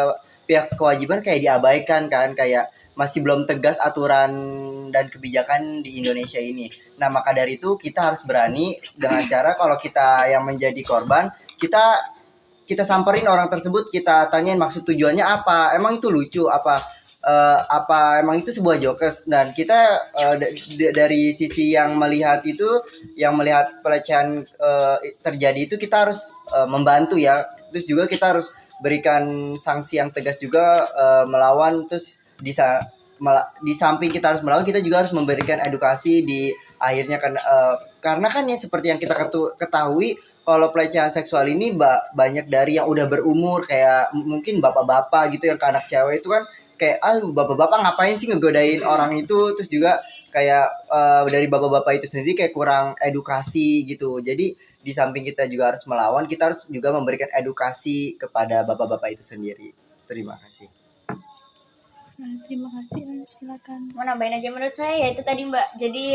pihak kewajiban kayak diabaikan kan, kayak masih belum tegas aturan dan kebijakan di Indonesia ini. Nah, maka dari itu kita harus berani dengan cara kalau kita yang menjadi korban, kita samperin orang tersebut, kita tanyain maksud tujuannya apa, emang itu lucu apa emang itu sebuah jokes. Dan kita dari sisi yang melihat pelecehan terjadi itu kita harus membantu ya. Terus juga kita harus berikan sanksi yang tegas juga, melawan. Terus di samping kita harus melawan, kita juga harus memberikan edukasi di akhirnya kan, karena kan ya seperti yang kita ketahui kalau pelecehan seksual ini banyak dari yang udah berumur, kayak mungkin bapak-bapak gitu yang ke anak cewek itu kan kayak bapak-bapak ngapain sih ngegodain orang itu. Terus juga kayak dari bapak-bapak itu sendiri kayak kurang edukasi gitu. Jadi di samping kita juga harus melawan, kita harus juga memberikan edukasi kepada bapak-bapak itu sendiri. Terima kasih. Terima kasih, silakan. Mau nambahin aja, menurut saya ya itu tadi Mbak. Jadi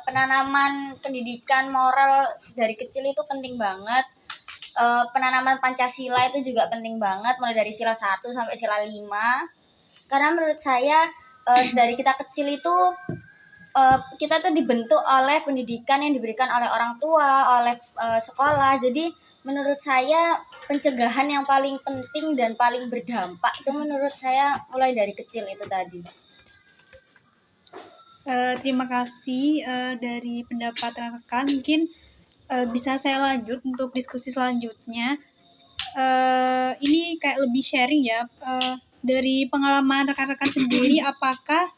penanaman pendidikan moral dari kecil itu penting banget. Penanaman Pancasila itu juga penting banget, mulai dari sila 1 sampai sila 5. Karena menurut saya dari kita kecil itu kita tuh dibentuk oleh pendidikan yang diberikan oleh orang tua, oleh sekolah. Jadi menurut saya pencegahan yang paling penting dan paling berdampak itu menurut saya mulai dari kecil itu tadi. Terima kasih dari pendapat rekan. Mungkin bisa saya lanjut untuk diskusi selanjutnya. Ini kayak lebih sharing ya, dari pengalaman rekan-rekan sendiri. Apakah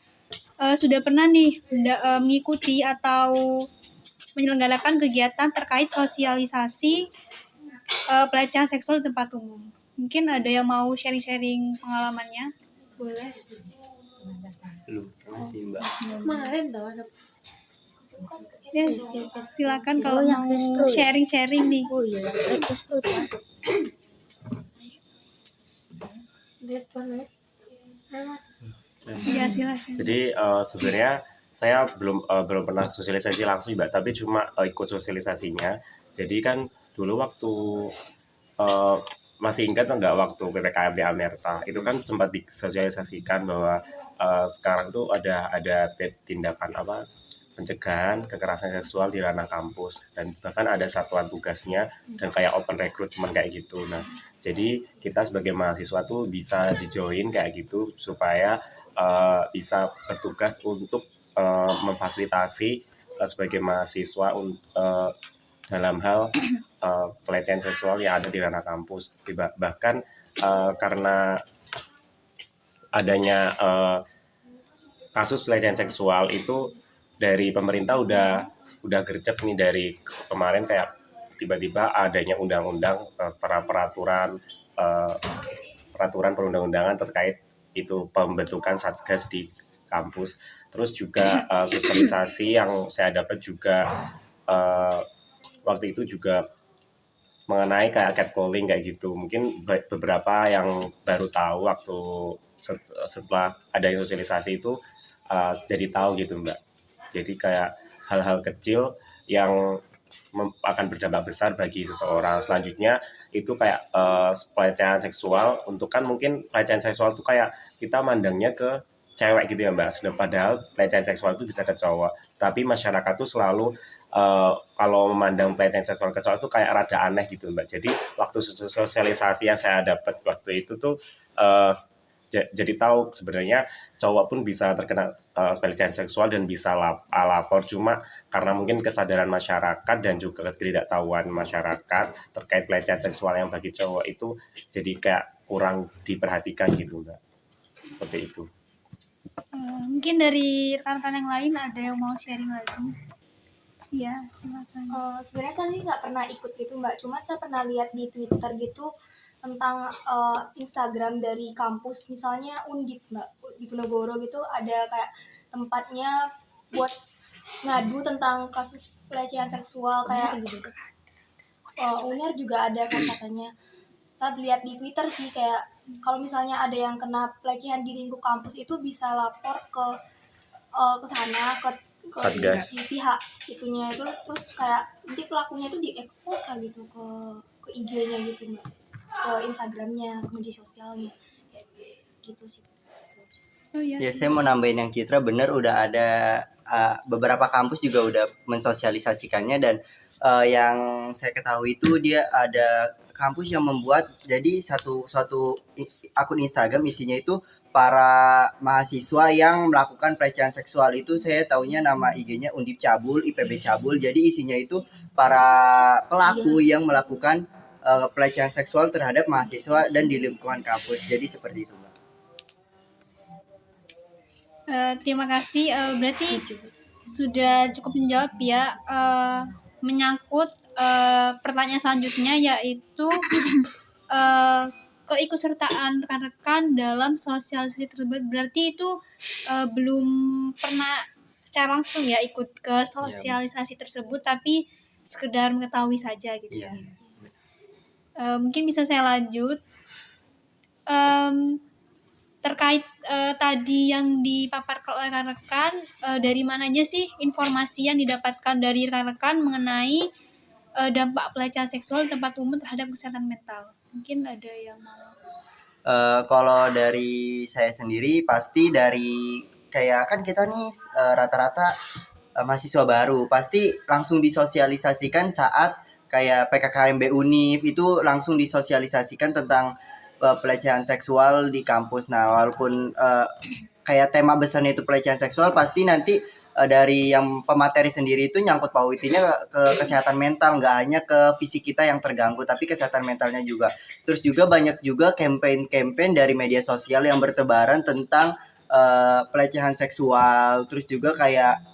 sudah pernah nih mengikuti atau menyelenggarakan kegiatan terkait sosialisasi pelecehan seksual di tempat umum? Mungkin ada yang mau sharing-sharing pengalamannya, boleh. Belum pernah sih Mbak. Kemarin tau Ya, silakan kalau mau sharing-sharing nih. Oh iya, masuk. Ya, silakan. Jadi sebenarnya saya belum pernah sosialisasi langsung Mbak, tapi cuma ikut sosialisasinya. Jadi kan dulu waktu masih ingat enggak waktu PPKM di Amerta itu kan sempat disosialisasikan bahwa sekarang tuh ada tindakan pencegahan kekerasan seksual di ranah kampus, dan bahkan ada satuan tugasnya dan kayak open recruitment kayak gitu. Nah, jadi kita sebagai mahasiswa tuh bisa dijoin kayak gitu supaya bisa bertugas untuk memfasilitasi sebagai mahasiswa dalam hal pelecehan seksual yang ada di ranah kampus. Bahkan karena adanya kasus pelecehan seksual itu dari pemerintah udah gercep nih dari kemarin, kayak tiba-tiba adanya undang-undang peraturan perundang-undangan terkait itu pembentukan satgas di kampus. Terus juga sosialisasi yang saya dapat juga waktu itu juga mengenai kayak catcalling kayak gitu. Mungkin beberapa yang baru tahu waktu setelah ada sosialisasi itu jadi tahu gitu Mbak. Jadi kayak hal-hal kecil yang akan berdampak besar bagi seseorang. Selanjutnya itu kayak pelecehan seksual, untuk kan mungkin pelecehan seksual itu kayak kita mandangnya ke cewek gitu ya Mbak. Padahal pelecehan seksual itu bisa ke cowok. Tapi masyarakat tuh selalu kalau memandang pelecehan seksual ke cowok itu kayak rada aneh gitu Mbak. Jadi waktu sosialisasi yang saya dapat waktu itu tuh jadi tahu sebenarnya cowok pun bisa terkena pelecehan seksual dan bisa lapor, cuma karena mungkin kesadaran masyarakat dan juga ketidaktahuan masyarakat terkait pelecehan seksual yang bagi cowok itu jadi kayak kurang diperhatikan gitu Mbak. Seperti itu. Mungkin dari rekan-rekan yang lain ada yang mau sharing lagi? Iya, silakan. Sebenarnya saya sih nggak pernah ikut gitu Mbak, cuma saya pernah lihat di Twitter gitu tentang Instagram dari kampus, misalnya Undip Mbak, di Penogoro gitu ada kayak tempatnya buat ngadu tentang kasus pelecehan seksual kayak UNER juga ada kan katanya. Saya lihat di Twitter sih kayak kalau misalnya ada yang kena pelecehan di lingkup kampus itu bisa lapor ke sana ke Satgas. di pihak itunya itu, terus kayak nanti pelakunya itu diekspos kayak gitu ke IG-nya gitu Mbak, ke Instagramnya, ke media sosialnya gitu sih. Ya saya mau nambahin yang Citra, bener udah ada beberapa kampus juga udah mensosialisasikannya, dan yang saya ketahui itu dia ada kampus yang membuat jadi satu akun Instagram, isinya itu para mahasiswa yang melakukan pelecehan seksual. Itu saya taunya nama IG-nya Undip Cabul, IPB Cabul. Jadi isinya itu para pelaku yang melakukan pelecehan seksual terhadap mahasiswa dan di lingkungan kampus. Jadi seperti itu Mbak. Terima kasih. Berarti sudah cukup menjawab ya, menyangkut pertanyaan selanjutnya, yaitu keikutsertaan rekan-rekan dalam sosialisasi tersebut. Berarti itu belum pernah secara langsung ya ikut ke sosialisasi tersebut, tapi sekedar mengetahui saja gitu ya. Mungkin bisa saya lanjut. Terkait tadi yang dipaparkan oleh rekan-rekan, dari mana aja sih informasi yang didapatkan dari rekan-rekan mengenai dampak pelecehan seksual di tempat umum terhadap kesehatan mental? Mungkin ada yang mau. Kalau dari saya sendiri pasti dari kayak kan kita nih rata-rata mahasiswa baru, pasti langsung disosialisasikan saat kayak PKKMB Univ itu langsung disosialisasikan tentang pelecehan seksual di kampus. Nah, walaupun kayak tema besarnya itu pelecehan seksual, pasti nanti dari yang pemateri sendiri itu nyangkut pautinnya ke kesehatan mental, nggak hanya ke fisik kita yang terganggu, tapi kesehatan mentalnya juga. Terus juga banyak juga campaign dari media sosial yang bertebaran tentang pelecehan seksual. Terus juga kayak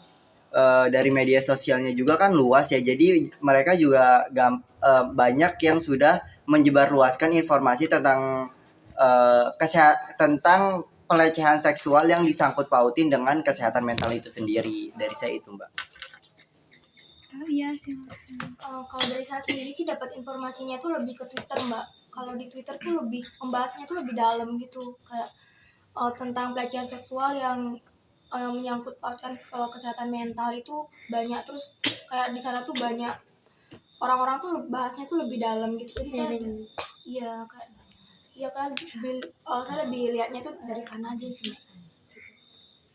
dari media sosialnya juga kan luas ya, jadi mereka juga banyak yang sudah menyebarluaskan informasi tentang tentang pelecehan seksual yang disangkut pautin dengan kesehatan mental itu sendiri. Dari saya itu Mbak. Iya silakan. Kalau dari saya sendiri sih dapat informasinya tuh lebih ke Twitter Mbak. Kalau di Twitter tuh lebih membahasnya tuh lebih dalam gitu, kayak tentang pelecehan seksual yang menyangkut pautkan kesehatan mental itu banyak. Terus kayak di sana tuh banyak orang-orang tuh bahasnya tuh lebih dalam gitu. Jadi saya saya lebih lihatnya tuh dari sana aja sih.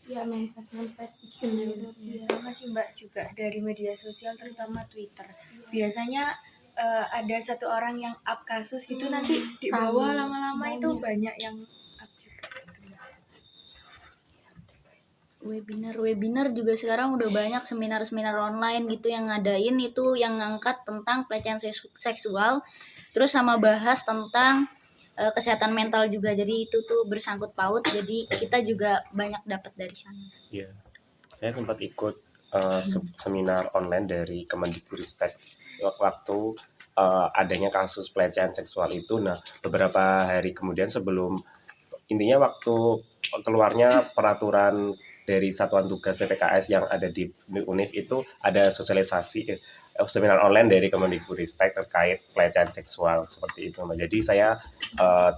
Ya manifest gitu. Sama sih Mbak, juga dari media sosial terutama Twitter. Biasanya ada satu orang yang up kasus gitu, nanti di bawah lama-lama itu banyak yang up juga gitu. Webinar juga sekarang udah banyak, seminar-seminar online gitu yang ngadain itu yang ngangkat tentang pelecehan seksual, terus sama bahas tentang kesehatan mental juga. Jadi itu tuh bersangkut paut, jadi kita juga banyak dapat dari sana. Iya, saya sempat ikut seminar online dari Kemendikbudristek waktu adanya kasus pelecehan seksual itu. Nah, beberapa hari kemudian sebelum, intinya waktu keluarnya peraturan dari Satuan Tugas PPKS yang ada di Univ itu ada sosialisasi seminar online dari Kemendikbudristek terkait pelecehan seksual seperti itu. Jadi saya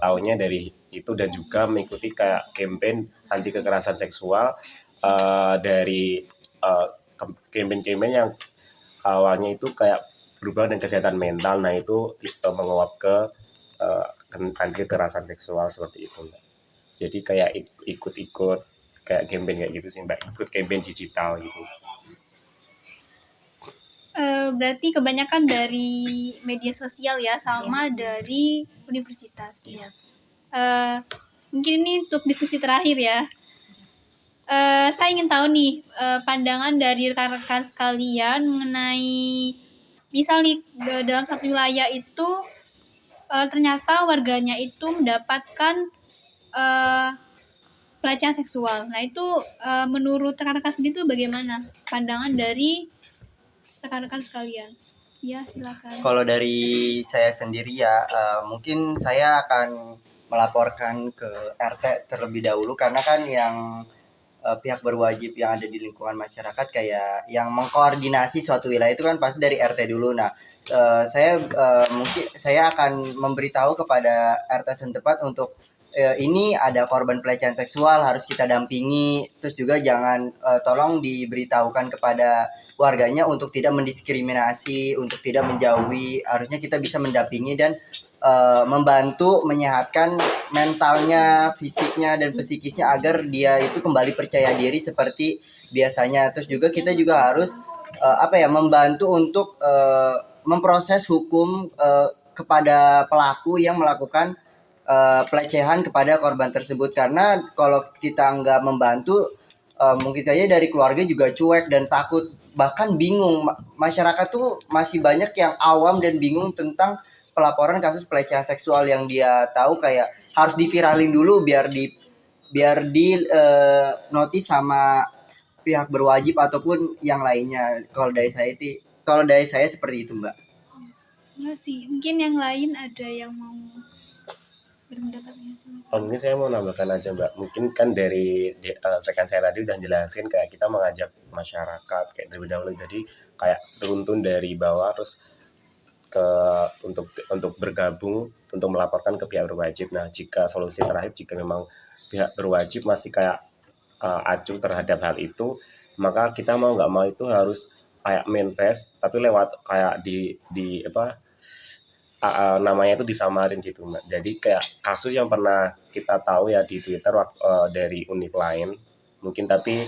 tahunya dari itu, dan juga mengikuti kayak campaign anti kekerasan seksual dari campaign-campaign yang awalnya itu kayak berubah dengan kesehatan mental. Nah itu menguap ke anti kekerasan seksual seperti itu Mbak. Jadi kayak ikut-ikut kayak campaign kayak gitu sih Mbak, ikut campaign digital gitu. Berarti kebanyakan dari media sosial ya, sama dari universitas. Mungkin ini untuk diskusi terakhir ya. Saya ingin tahu nih pandangan dari rekan-rekan sekalian mengenai misal nih dalam satu wilayah itu ternyata warganya itu mendapatkan pelecehan seksual. Nah itu menurut rekan-rekan sendiri itu bagaimana pandangan dari rekan-rekan sekalian? Ya silakan. Kalau dari saya sendiri ya, mungkin saya akan melaporkan ke RT terlebih dahulu karena kan yang pihak berwajib yang ada di lingkungan masyarakat kayak yang mengkoordinasi suatu wilayah itu kan pasti dari RT dulu. Nah, mungkin saya akan memberitahu kepada RT setempat untuk ini ada korban pelecehan seksual harus kita dampingi. Terus juga jangan tolong diberitahukan kepada warganya untuk tidak mendiskriminasi, untuk tidak menjauhi. Harusnya kita bisa mendampingi dan membantu menyehatkan mentalnya, fisiknya dan psikisnya agar dia itu kembali percaya diri seperti biasanya. Terus juga kita juga harus membantu untuk memproses hukum kepada pelaku yang melakukan pelecehan kepada korban tersebut, karena kalau kita nggak membantu mungkin saja dari keluarga juga cuek dan takut, bahkan bingung. Masyarakat tuh masih banyak yang awam dan bingung tentang pelaporan kasus pelecehan seksual yang dia tahu kayak harus diviralin dulu biar di notis sama pihak berwajib ataupun yang lainnya. Kalau dari saya seperti itu, Mbak. Enggak sih, mungkin yang lain ada yang mau berpendapatnya. Mungkin saya mau nambahkan aja Mbak, mungkin kan dari rekan saya tadi udah jelasin kayak kita mengajak masyarakat kayak terlebih dahulu, jadi kayak tuntun dari bawah terus untuk bergabung untuk melaporkan ke pihak berwajib. Nah, jika solusi terakhir jika memang pihak berwajib masih kayak acuh terhadap hal itu, maka kita mau nggak mau itu harus kayak manifest tapi lewat kayak namanya itu disamarin gitu Mbak. Jadi kayak kasus yang pernah kita tahu ya di Twitter dari univ lain mungkin, tapi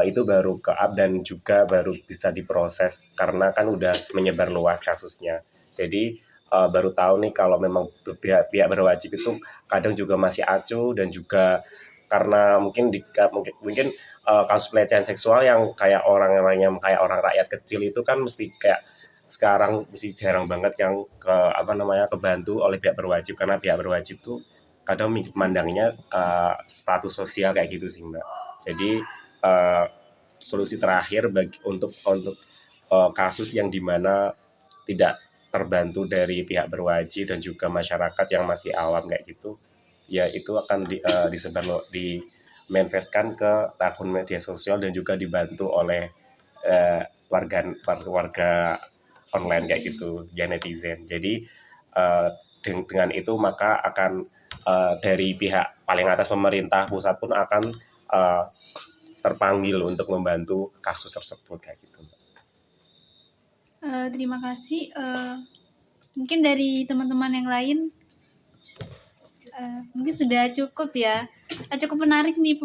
itu baru ke-up dan juga baru bisa diproses karena kan udah menyebar luas kasusnya. Jadi baru tahu nih kalau memang pihak berwajib itu kadang juga masih acuh, dan juga karena mungkin kasus pelecehan seksual yang kayak orang rakyat kecil itu kan mesti kayak sekarang mesti jarang banget yang kebantu oleh pihak berwajib, karena pihak berwajib tuh kadang mandangnya status sosial kayak gitu sih Mbak. Jadi solusi terakhir untuk kasus yang dimana tidak terbantu dari pihak berwajib dan juga masyarakat yang masih awam kayak gitu, ya itu akan dimanifestkan ke akun media sosial dan juga dibantu oleh warga online kayak gitu ya, netizen. Jadi dengan itu maka akan dari pihak paling atas pemerintah pusat pun akan terpanggil untuk membantu kasus tersebut kayak gitu. Terima kasih. Mungkin dari teman-teman yang lain mungkin sudah cukup ya. Cukup menarik nih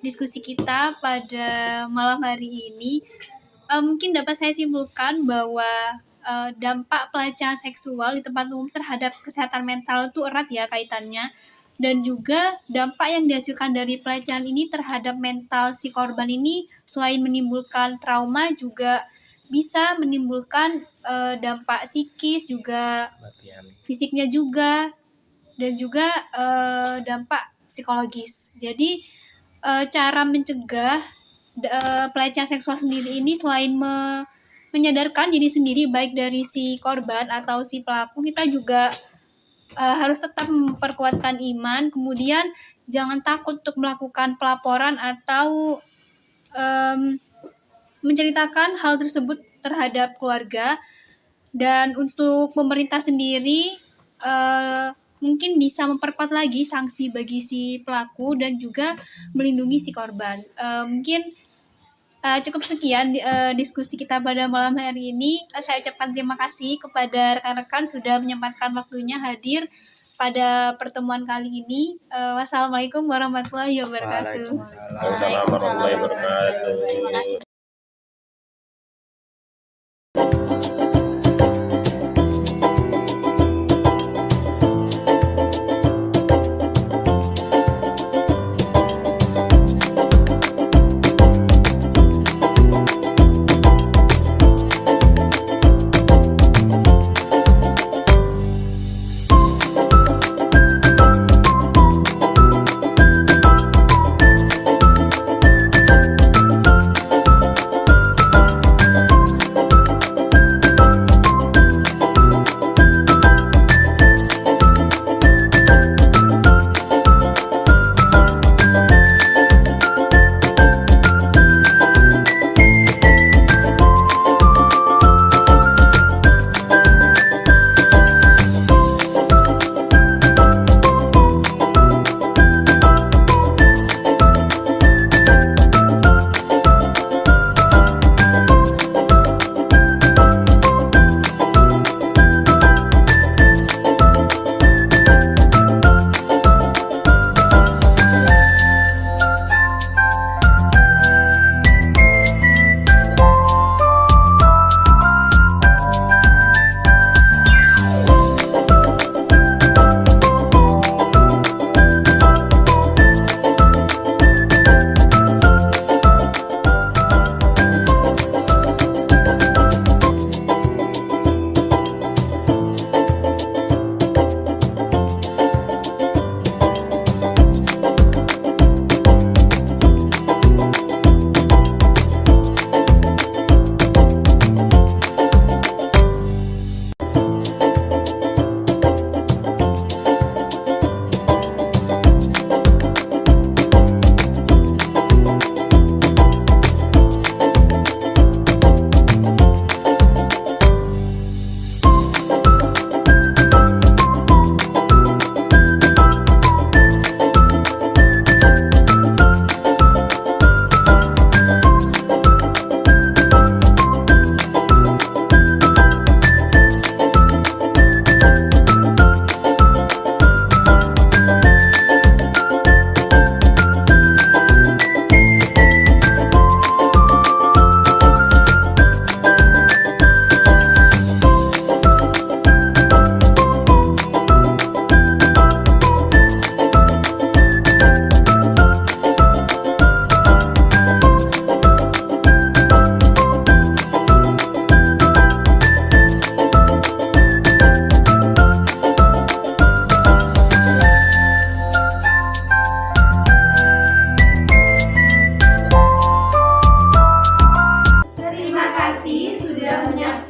diskusi kita pada malam hari ini. Mungkin dapat saya simpulkan bahwa dampak pelecehan seksual di tempat umum terhadap kesehatan mental itu erat ya kaitannya, dan juga dampak yang dihasilkan dari pelecehan ini terhadap mental si korban ini selain menimbulkan trauma juga bisa menimbulkan dampak psikis juga, fisiknya juga, dan juga dampak psikologis. Jadi cara mencegah pelecehan seksual sendiri ini selain menyadarkan diri sendiri baik dari si korban atau si pelaku, kita juga harus tetap memperkuatkan iman, kemudian jangan takut untuk melakukan pelaporan atau menceritakan hal tersebut terhadap keluarga. Dan untuk pemerintah sendiri mungkin bisa memperkuat lagi sanksi bagi si pelaku dan juga melindungi si korban. Mungkin cukup sekian diskusi kita pada malam hari ini. Saya ucapkan terima kasih kepada rekan-rekan sudah menyempatkan waktunya hadir pada pertemuan kali ini. Wassalamualaikum warahmatullahi wabarakatuh. Waalaikumsalam warahmatullahi wabarakatuh. Terima kasih.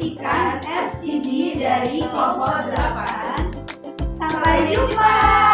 menyaksikan FGD dari kelompok 8. Sampai jumpa!